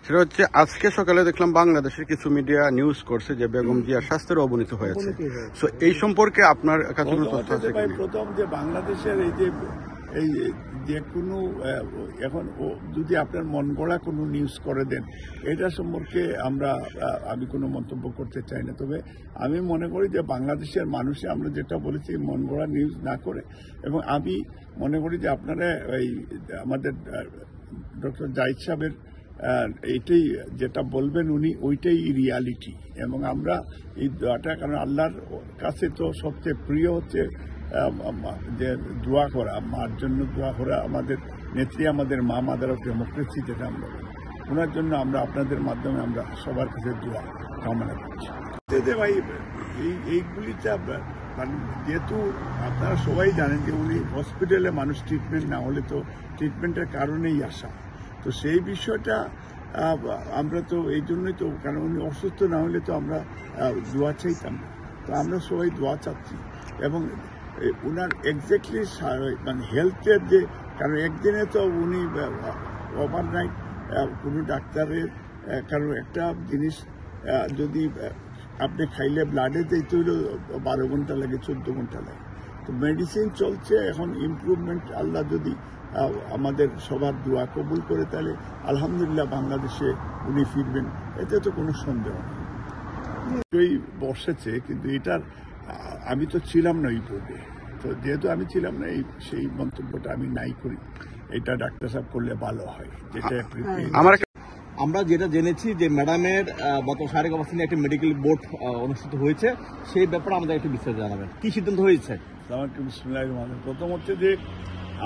সেটা হচ্ছে আজকে সকালে দেখলাম বাংলাদেশের কিছু মিডিয়া নিউজ করছে যে বেগম জিয়ার স্বাস্থ্যের অবনতি হয়েছে। সো এই সম্পর্কে আপনার কাছে কোনো তথ্য আছে কিনা? প্রথম যে বাংলাদেশের এই যে কোনো এখন যদি আপনার মন গড়া কোনো নিউজ করে দেন, এটা সম্পর্কে আমি কোনো মন্তব্য করতে চাই না। তবে আমি মনে করি যে বাংলাদেশের মানুষে আমরা যেটা বলেছি মন গড়া নিউজ না করে, এবং আমি মনে করি যে আপনারা আমাদের ডক্টর জাহিদ সাহেবের এটাই যেটা বলবেন উনি ওইটাই রিয়ালিটি। এবং আমরা এই দোয়াটা, কারণ আল্লাহর কাছে তো সবচেয়ে প্রিয় হচ্ছে যে দোয়া করা, মার জন্য দোয়া করা। আমাদের নেত্রী, আমাদের মা মাদার অফ ডেমোক্রেসি যেটা আমরা বলি, ওনার জন্য আমরা আপনাদের মাধ্যমে আমরা সবার কাছে দোয়া কামনা করছি। ভাই এইগুলিটা মানে যেহেতু আপনারা সবাই জানেন যে উনি হসপিটালে মানুষ ট্রিটমেন্ট না হলে তো ট্রিটমেন্টের কারণেই আসা, তো সেই বিষয়টা আমরা তো এই জন্যই তো, কারণ উনি অসুস্থ না হলে তো আমরা দোয়া চাইতাম না, তো আমরা সবাই দোয়া চাচ্ছি। এবং ওনার এক্স্যাক্টলি মানে হেলথের যে, কারণ একদিনে তো উনি ওভারনাইট কোনো ডাক্তারের, কারণ একটা জিনিস যদি আপনি খাইলে ব্লাডে যেতে হইলে 12 ঘন্টা লাগে, 14 ঘন্টা লাগে। তো মেডিসিন চলছে, এখন ইমপ্রুভমেন্ট আল্লাহ যদি আমাদের সবার দোয়া কবুল করে, তাহলে আলহামদুলিল্লাহ বাংলাদেশে উনি ফিরবেন, এতে তো কোনো সন্দেহ নেই। বসেছে, কিন্তু এটার আমি তো ছিলাম না এই বোর্ডে, তো যেহেতু আমি ছিলাম না, সেই মন্তব্যটা আমি নাই করি। এটা ডাক্তার সাহেব করলে ভালো হয়। যেটা আমরা যেটা জেনেছি যে ম্যাডামের গত শারীরিক অবস্থা নিয়ে একটা মেডিকেল বোর্ড অনুষ্ঠিত হয়েছে, সেই ব্যাপারে আমাদের একটু বিস্তারিত জানাবেন, কি সিদ্ধান্ত হয়েছে? প্রথম হচ্ছে যে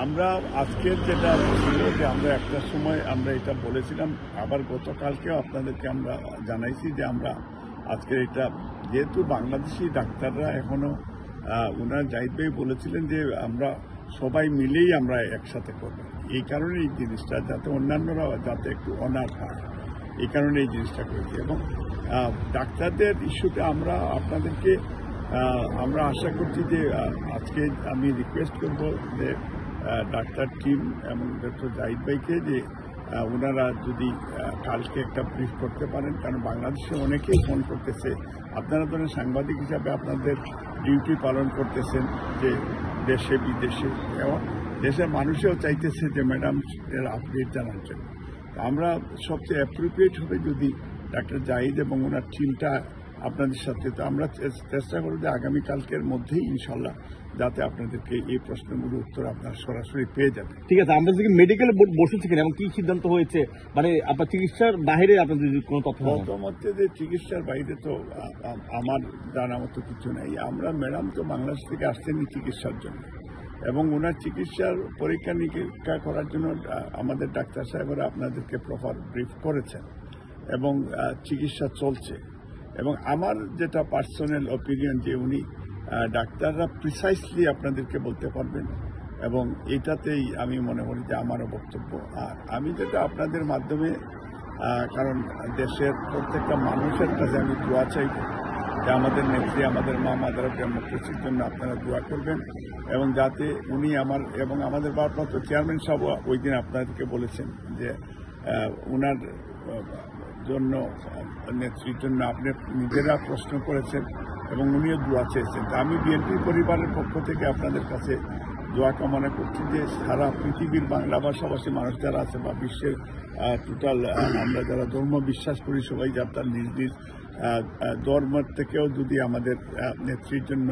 আমরা আজকের যেটা ছিল যে আমরা একটার সময় আমরা এটা বলেছিলাম, আবার গতকালকেও আপনাদেরকে আমরা জানাইছি যে আমরা আজকে এটা, যেহেতু বাংলাদেশি ডাক্তাররা এখনো ওনার জাহিদ ভাই বলেছিলেন যে আমরা সবাই মিলেই আমরা একসাথে করব, এই কারণে এই জিনিসটা, যাতে অন্যান্যরা যাতে একটু অনার পায়, এই কারণে এই জিনিসটা করেছি। এবং ডাক্তারদের ইস্যুতে আমরা আপনাদেরকে আমরা আশা করছি যে আজকে আমি রিকোয়েস্ট করব যে ডাক্তার টিম এবং ডক্টর জাহিদ ভাইকে যে ওনারা যদি কালকে একটা ব্রিফ করতে পারেন, কারণ বাংলাদেশে অনেকেই ফোন করতেছে, আপনারা ধরেন সাংবাদিক হিসাবে আপনাদের ডিউটি পালন করতেছেন যে দেশে বিদেশে, এবং দেশের মানুষেও চাইতেছে যে ম্যাডাম এর আপডেট জানার জন্য। আমরা সবচেয়ে অ্যাপ্রোপ্রিয়েট হবে যদি ডাক্তার জাহিদ এবং ওনার টিমটা আপনাদের সাথে, তো আমরা চেষ্টা করব যে আগামীকালকের মধ্যেই ইনশাল্লাহ যাতে আপনাদেরকে এই প্রশ্নগুলোর উত্তর আপনারা সরাসরি পেয়ে যাবেন। ঠিক আছে, আমরা যদি মেডিকেল বোর্ড বসেছে কিনা এবং কি সিদ্ধান্ত হয়েছে, মানে আপনার চিকিৎসার বাইরে আপনাদের কোনো তথ্য? প্রথম হচ্ছে যে চিকিৎসার বাইরে তো আমার জানা মতো কিছু নাই। আমরা ম্যাডাম তো বাংলাদেশ থেকে আসছেন চিকিৎসার জন্য, এবং ওনার চিকিৎসার পরীক্ষা নিরীক্ষা করার জন্য আমাদের ডাক্তার সাহেবরা আপনাদেরকে প্রপার ব্রিফ করেছেন, এবং চিকিৎসা চলছে। এবং আমার যেটা পার্সোনাল অপিনিয়ন যে উনি ডাক্তাররা প্রিসাইসলি আপনাদেরকে বলতে পারবেন, এবং এটাতেই আমি মনে করি যে আমারও বক্তব্য। আর আমি যেটা আপনাদের মাধ্যমে, কারণ দেশের প্রত্যেকটা মানুষের কাছে আমি দোয়া চাইব যে আমাদের নেত্রী, আমাদের মা মাদার অফ ডেমোক্রেসির জন্য আপনারা দোয়া করবেন, এবং যাতে উনি এবং আমাদের ভারপ্রাপ্ত চেয়ারম্যান সাহেব ওই দিন আপনাদেরকে বলেছেন যে ওনার জন্য, নেত্রীর জন্য আপনি নিজেরা প্রশ্ন করেছেন এবং উনিও দোয়া চেয়েছেন। আমি বিএনপি পরিবারের পক্ষ থেকে আপনাদের কাছে দোয়া কামনা করছি যে সারা পৃথিবীর বাংলা ভাষাভাষী মানুষ যারা আছে, বা বিশ্বের টোটাল আমরা যারা ধর্ম বিশ্বাস করি, সবাই যার তার নিজ নিজ ধর্মের থেকেও যদি আমাদের নেত্রীর জন্য,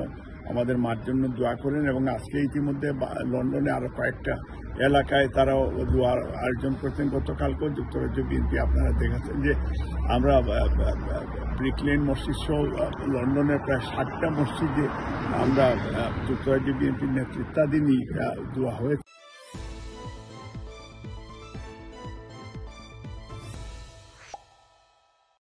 আমাদের মার জন্য দোয়া করেন। এবং আজকে ইতিমধ্যে লন্ডনে আরো কয়েকটা এলাকায় তারাও দোয়ার আয়োজন করছেন। গতকালকেও যুক্তরাজ্য বিএনপি আপনারা দেখেছেন যে আমরা ব্রিকলেন মসজিদ সহ লন্ডনের প্রায় 60টা মসজিদে আমরা যুক্তরাজ্য বিএনপির নেতৃত্বাধীনই দোয়া হয়েছে।